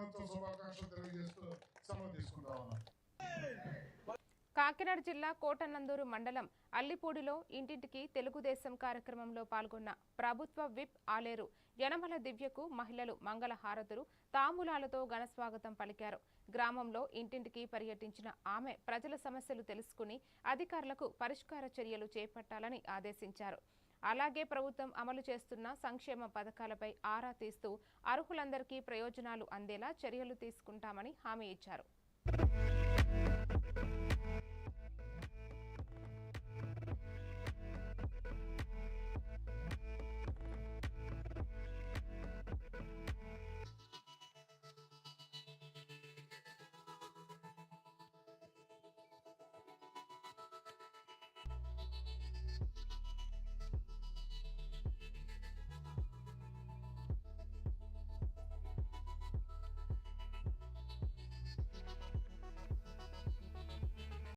దినోత్సవ శుభాకాంక్షలు తెలియజేస్తూ సెలవు తీసుకుంటా ఉన్నాం. కాకినాడ జిల్లా కోటనందూరు మండలం అల్లిపూడిలో ఇంటింటికి తెలుగుదేశం కార్యక్రమంలో పాల్గొన్న ప్రభుత్వ విప్ ఆలేరు యనమల దివ్యకు మహిళలు మంగళ హారతులు తాంబూలాలతో ఘనస్వాగతం పలికారు. గ్రామంలో ఇంటింటికి పర్యటించిన ఆమె ప్రజల సమస్యలు తెలుసుకుని అధికారులకు పరిష్కార చర్యలు చేపట్టాలని ఆదేశించారు. అలాగే ప్రభుత్వం అమలు చేస్తున్న సంక్షేమ పథకాలపై ఆరా తీస్తూ అర్హులందరికీ ప్రయోజనాలు అందేలా చర్యలు తీసుకుంటామని హామీ ఇచ్చారు.